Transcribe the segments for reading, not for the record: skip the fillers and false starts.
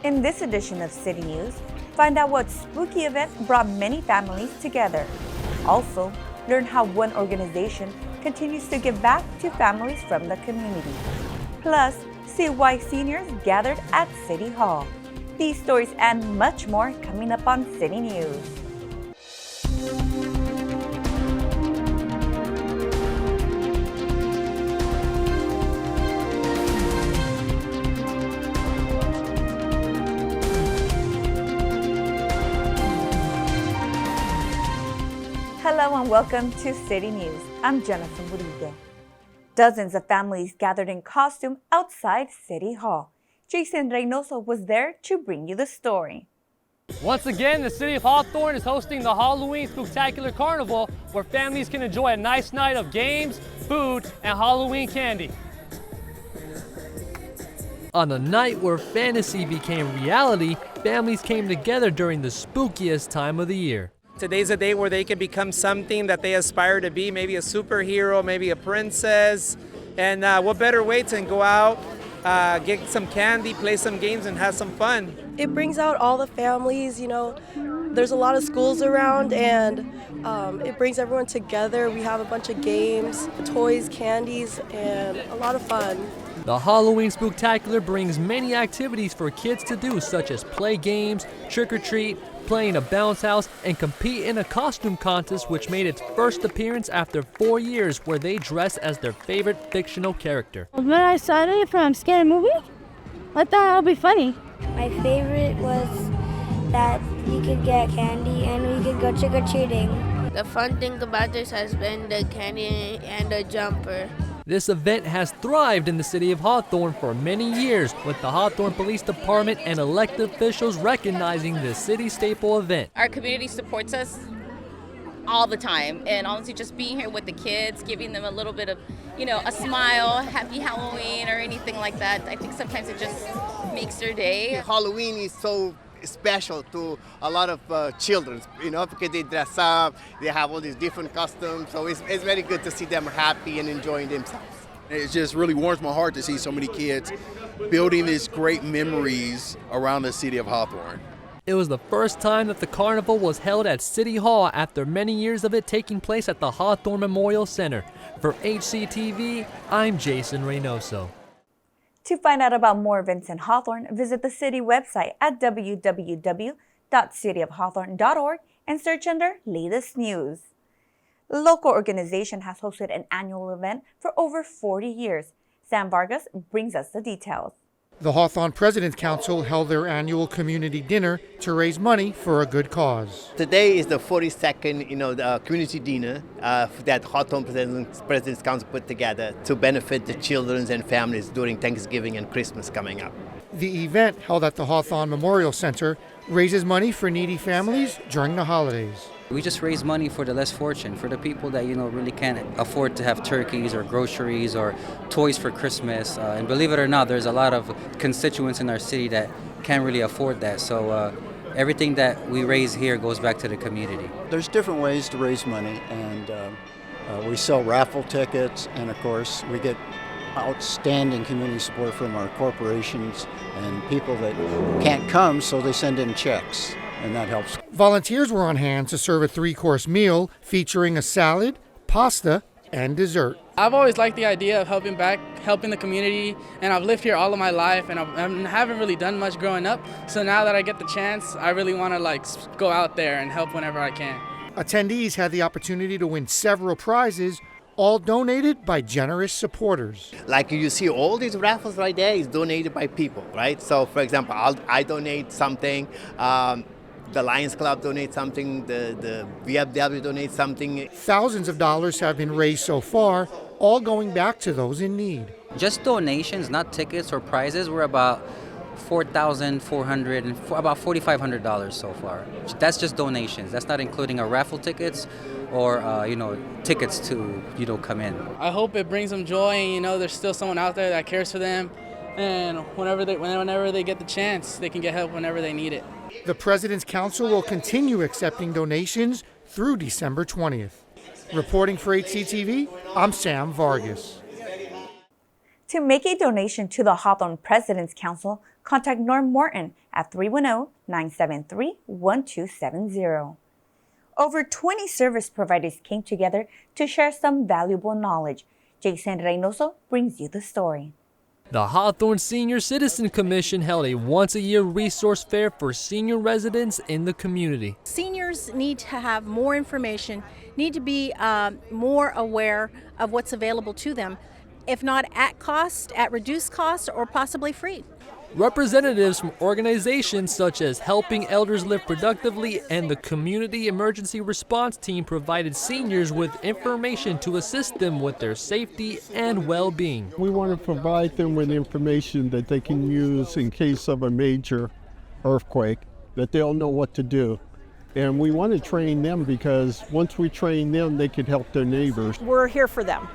In this edition of City News, find out what spooky event brought many families together. Also, learn how one organization continues to give back to families from the community. Plus, see why seniors gathered at City Hall. These stories and much more coming up on City News. Hello and welcome to City News. I'm Jennifer Murillo. Dozens of families gathered in costume outside City Hall. Jason Reynoso was there to bring you the story. Once again, the city of Hawthorne is hosting the Halloween Spooktacular Carnival, where families can enjoy a nice night of games, food, and Halloween candy. On the night where fantasy became reality, families came together during the spookiest time of the year. Today's a day where they can become something that they aspire to be, maybe a superhero, maybe a princess. And what better way to go out, get some candy, play some games, and have some fun. It brings out all the families, there's a lot of schools around, and it brings everyone together. We have a bunch of games, toys, candies, and a lot of fun. The Halloween Spooktacular brings many activities for kids to do, such as play games, trick-or-treat, play in a bounce house, and compete in a costume contest, which made its first appearance after 4 years, where they dress as their favorite fictional character. When I saw it from Scary Movie, I thought it would be funny. My favorite was that we could get candy and we could go trick-or-treating. The fun thing about this has been the candy and the jumper. This event has thrived in the city of Hawthorne for many years, with the Hawthorne Police Department and elected officials recognizing this city staple event. Our community supports us all the time, and honestly just being here with the kids, giving them a little bit of, a smile, happy Halloween or anything like that, I think sometimes it just makes their day. Halloween is so special to a lot of children, because they dress up, they have all these different costumes, so it's very good to see them happy and enjoying themselves. It just really warms my heart to see so many kids building these great memories around the city of Hawthorne. It was the first time that the carnival was held at City Hall after many years of it taking place at the Hawthorne Memorial Center. For HCTV, I'm Jason Reynoso. To find out about more events in Hawthorne, visit the city website at www.cityofhawthorne.org and search under Latest News. The local organization has hosted an annual event for over 40 years. Sam Vargas brings us the details. The Hawthorne President's Council held their annual community dinner to raise money for a good cause. Today is the 42nd, the community dinner that Hawthorne President's Council put together to benefit the children and families during Thanksgiving and Christmas coming up. The event, held at the Hawthorne Memorial Center, raises money for needy families during the holidays. We just raise money for the less fortunate, for the people that really can't afford to have turkeys or groceries or toys for Christmas. And believe it or not, there's a lot of constituents in our city that can't really afford that. So everything that we raise here goes back to the community. There's different ways to raise money, and we sell raffle tickets, and of course we get outstanding community support from our corporations and people that can't come, so they send in checks. And that helps. Volunteers were on hand to serve a 3-course meal featuring a salad, pasta, and dessert. I've always liked the idea of helping the community, and I've lived here all of my life, and I haven't really done much growing up. So now that I get the chance, I really want to go out there and help whenever I can. Attendees had the opportunity to win several prizes, all donated by generous supporters. Like you see all these raffles right there is donated by people, right? So for example, I donate something, the Lions Club donates something, the VFW donates something. Thousands of dollars have been raised so far, all going back to those in need. Just donations, not tickets or prizes, we're about $4,400 and about $4,500 so far. That's just donations. That's not including our raffle tickets or tickets to come in. I hope it brings them joy, and there's still someone out there that cares for them, and whenever they get the chance, they can get help whenever they need it. The President's Council will continue accepting donations through December 20th. Reporting for HCTV, I'm Sam Vargas. To make a donation to the Hawthorne President's Council, contact Norm Morton at 310-973-1270. Over 20 service providers came together to share some valuable knowledge. Jason Reynoso brings you the story. The Hawthorne Senior Citizen Commission held a once-a-year resource fair for senior residents in the community. Seniors need to have more information, need to be more aware of what's available to them, if not at cost, at reduced cost, or possibly free. Representatives from organizations such as Helping Elders Live Productively and the Community Emergency Response Team provided seniors with information to assist them with their safety and well-being. We want to provide them with information that they can use in case of a major earthquake, that they'll know what to do. And we want to train them because once we train them, they can help their neighbors. We're here for them.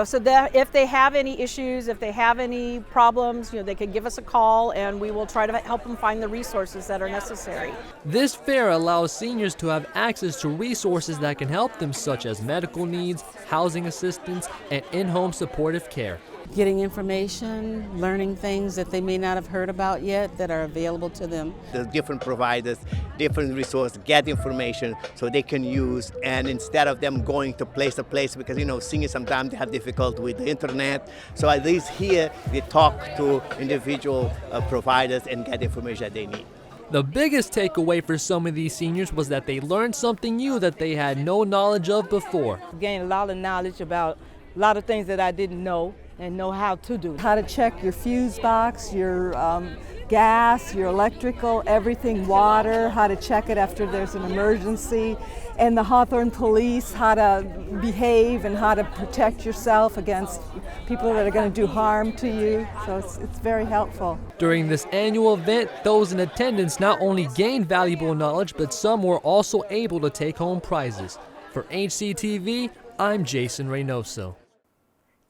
So that if they have any issues, if they have any problems, they can give us a call and we will try to help them find the resources that are necessary. This fair allows seniors to have access to resources that can help them, such as medical needs, housing assistance, and in-home supportive care. Getting information, learning things that they may not have heard about yet that are available to them. The different providers, different resources, get information so they can use, and instead of them going to place to place, because seniors sometimes they have difficulty with the internet, so at least here they talk to individual providers and get information that they need. The biggest takeaway for some of these seniors was that they learned something new that they had no knowledge of before. Gained a lot of knowledge about a lot of things that I didn't know and know how to do. How to check your fuse box, your gas, your electrical, everything, water, how to check it after there's an emergency, and the Hawthorne police, how to behave and how to protect yourself against people that are going to do harm to you. So it's very helpful. During this annual event, those in attendance not only gained valuable knowledge, but some were also able to take home prizes. For HCTV, I'm Jason Reynoso.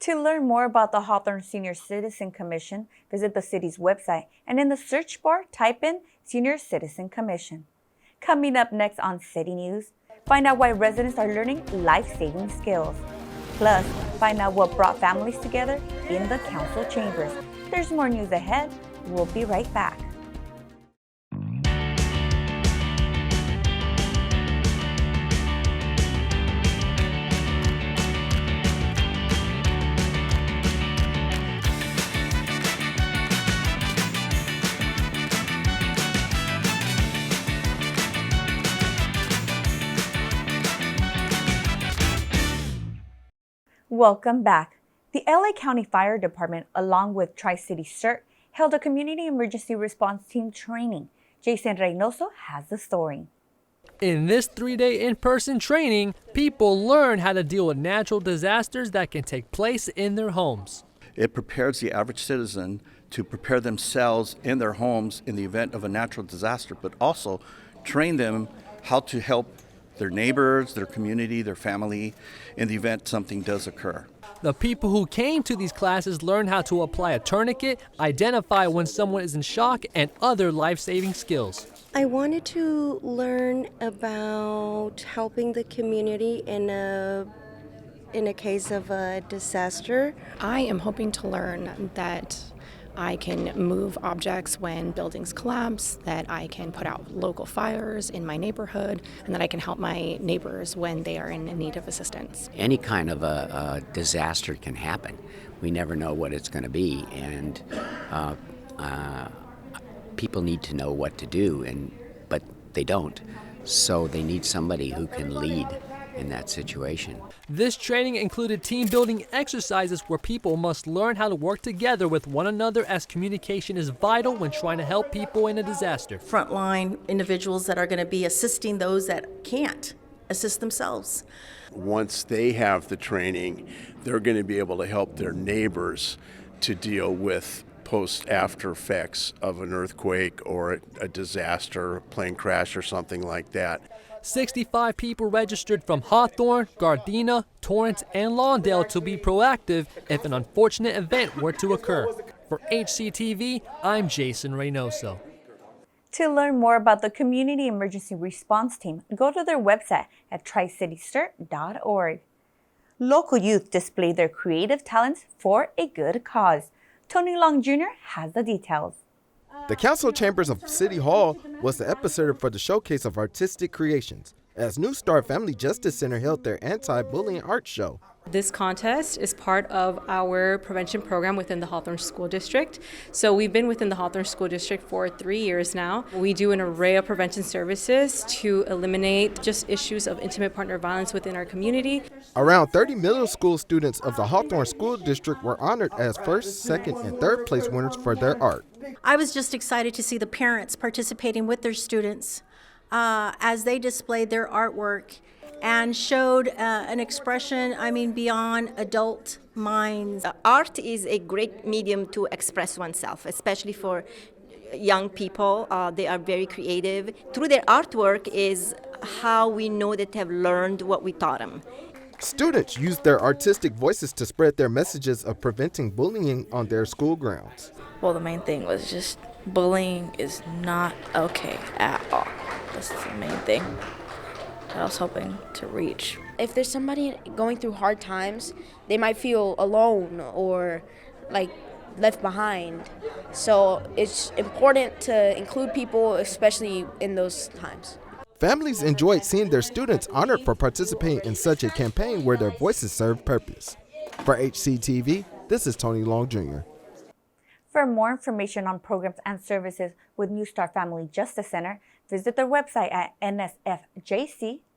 To learn more about the Hawthorne Senior Citizen Commission, visit the city's website and in the search bar, type in Senior Citizen Commission. Coming up next on City News, find out why residents are learning life-saving skills. Plus, find out what brought families together in the council chambers. There's more news ahead. We'll be right back. Welcome back. The LA County Fire Department, along with Tri-City CERT, held a Community Emergency Response Team training. Jason Reynoso has the story. In this 3-day in-person training, people learn how to deal with natural disasters that can take place in their homes. It prepares the average citizen to prepare themselves in their homes in the event of a natural disaster, but also train them how to help their neighbors, their community, their family, in the event something does occur. The people who came to these classes learned how to apply a tourniquet, identify when someone is in shock, and other life-saving skills. I wanted to learn about helping the community in a case of a disaster. I am hoping to learn that I can move objects when buildings collapse, that I can put out local fires in my neighborhood, and that I can help my neighbors when they are in need of assistance. Any kind of a disaster can happen. We never know what it's going to be, and people need to know what to do, but they don't. So they need somebody who can lead in that situation. This training included team building exercises where people must learn how to work together with one another, as communication is vital when trying to help people in a disaster. Frontline individuals that are going to be assisting those that can't assist themselves. Once they have the training, they're going to be able to help their neighbors to deal with post-after effects of an earthquake or a disaster, plane crash or something like that. 65 people registered from Hawthorne, Gardena, Torrance, and Lawndale to be proactive if an unfortunate event were to occur. For HCTV, I'm Jason Reynoso. To learn more about the Community Emergency Response Team, go to their website at tricityscert.org. Local youth display their creative talents for a good cause. Tony Long Jr. has the details. The Council Chambers of City Hall was the epicenter for the showcase of artistic creations, as New Star Family Justice Center held their anti-bullying art show. This contest is part of our prevention program within the Hawthorne School District. So we've been within the Hawthorne School District for 3 years now. We do an array of prevention services to eliminate just issues of intimate partner violence within our community. Around 30 middle school students of the Hawthorne School District were honored as first, second, and third place winners for their art. I was just excited to see the parents participating with their students as they displayed their artwork and showed an expression, beyond adult minds. Art is a great medium to express oneself, especially for young people. They are very creative. Through their artwork is how we know that they have learned what we taught them. Students used their artistic voices to spread their messages of preventing bullying on their school grounds. Well, the main thing was just bullying is not okay at all. That's the main thing that I was hoping to reach. If there's somebody going through hard times, they might feel alone or left behind. So it's important to include people, especially in those times. Families enjoyed seeing their students honored for participating in such a campaign where their voices served purpose. For HCTV, this is Tony Long Jr. For more information on programs and services with New Star Family Justice Center, visit their website at nsfjc.org.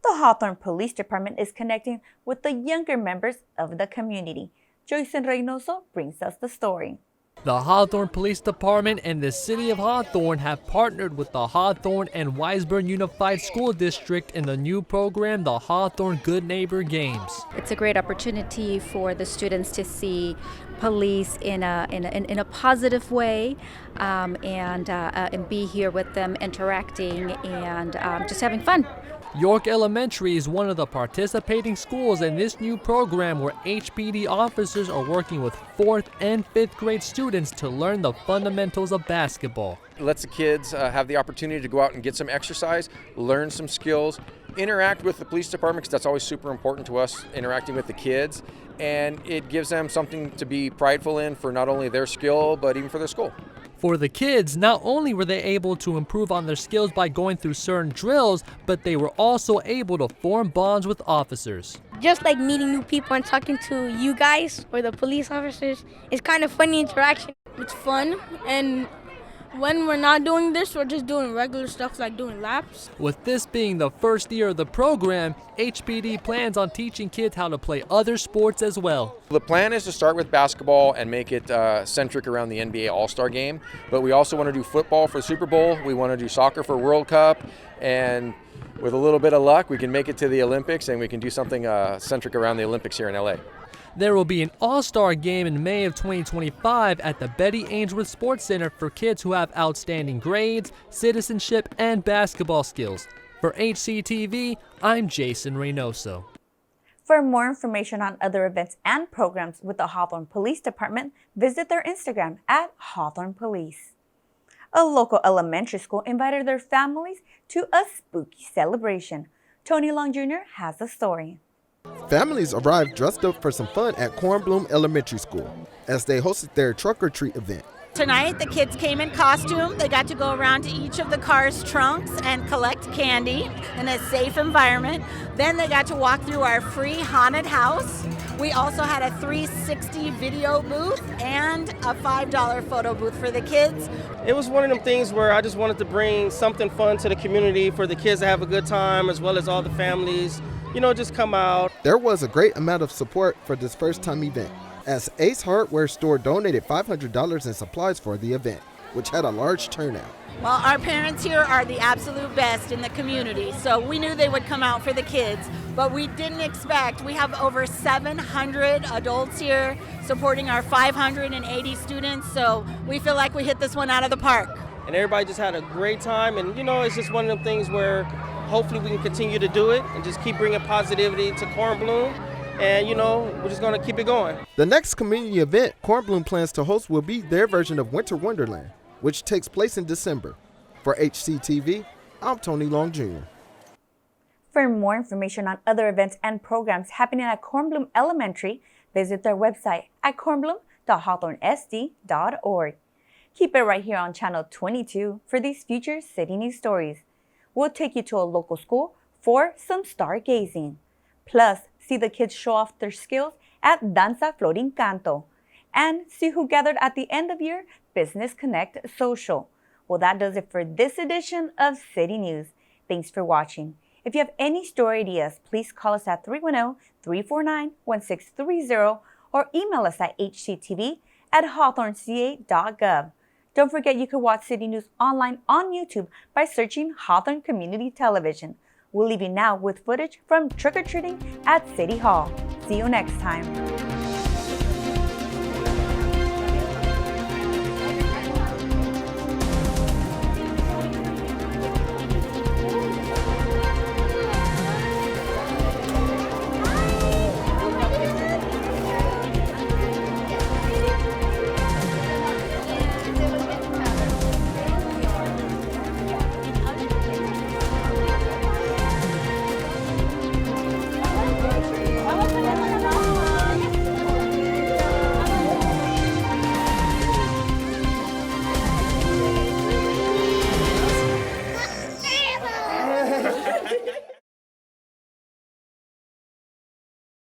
The Hawthorne Police Department is connecting with the younger members of the community. Joyce Reynoso brings us the story. The Hawthorne Police Department and the City of Hawthorne have partnered with the Hawthorne and Weisburn Unified School District in the new program, the Hawthorne Good Neighbor Games. It's a great opportunity for the students to see police in a positive way and be here with them, interacting and just having fun. York Elementary is one of the participating schools in this new program where HPD officers are working with 4th and 5th grade students to learn the fundamentals of basketball. It lets the kids have the opportunity to go out and get some exercise, learn some skills, interact with the police department, because that's always super important to us, interacting with the kids, and it gives them something to be prideful in for not only their skill, but even for their school. For the kids, not only were they able to improve on their skills by going through certain drills, but they were also able to form bonds with officers. Just like meeting new people and talking to you guys or the police officers, it's kind of funny interaction. It's fun, and when we're not doing this, we're just doing regular stuff like doing laps. With this being the first year of the program, HPD plans on teaching kids how to play other sports as well. The plan is to start with basketball and make it centric around the NBA All-Star Game, but we also want to do football for Super Bowl, we want to do soccer for World Cup, and with a little bit of luck, we can make it to the Olympics and we can do something centric around the Olympics here in LA. There will be an all-star game in May of 2025 at the Betty Ainsworth Sports Center for kids who have outstanding grades, citizenship, and basketball skills. For HCTV, I'm Jason Reynoso. For more information on other events and programs with the Hawthorne Police Department, visit their Instagram at Hawthorne Police. A local elementary school invited their families to a spooky celebration. Tony Long Jr. has the story. Families arrived dressed up for some fun at Kornblum Elementary School as they hosted their truck-or-treat event. Tonight, the kids came in costume. They got to go around to each of the car's trunks and collect candy in a safe environment. Then they got to walk through our free haunted house. We also had a 360 video booth and a $5 photo booth for the kids. It was one of them things where I just wanted to bring something fun to the community for the kids to have a good time, as well as all the families, just come out. There was a great amount of support for this first-time event, as Ace Hardware Store donated $500 in supplies for the event, which had a large turnout. Well, our parents here are the absolute best in the community, so we knew they would come out for the kids, but we didn't expect. We have over 700 adults here supporting our 580 students, so we feel like we hit this one out of the park. And everybody just had a great time, and it's just one of them things where hopefully we can continue to do it and just keep bringing positivity to Kornblum. And, we're just going to keep it going. The next community event Kornblum plans to host will be their version of Winter Wonderland, which takes place in December. For HCTV, I'm Tony Long Jr. For more information on other events and programs happening at Kornblum Elementary, visit their website at kornblum.edu. www.hawthornesd.org. Keep it right here on Channel 22 for these future city news stories. We'll take you to a local school for some stargazing. Plus, see the kids show off their skills at Danza Floating Canto. And see who gathered at the end of year Business Connect Social. Well, that does it for this edition of City News. Thanks for watching. If you have any story ideas, please call us at 310-349-1630 or email us at hctv@hawthorneca.gov. Don't forget you can watch City News online on YouTube by searching Hawthorne Community Television. We'll leave you now with footage from trick-or-treating at City Hall. See you next time.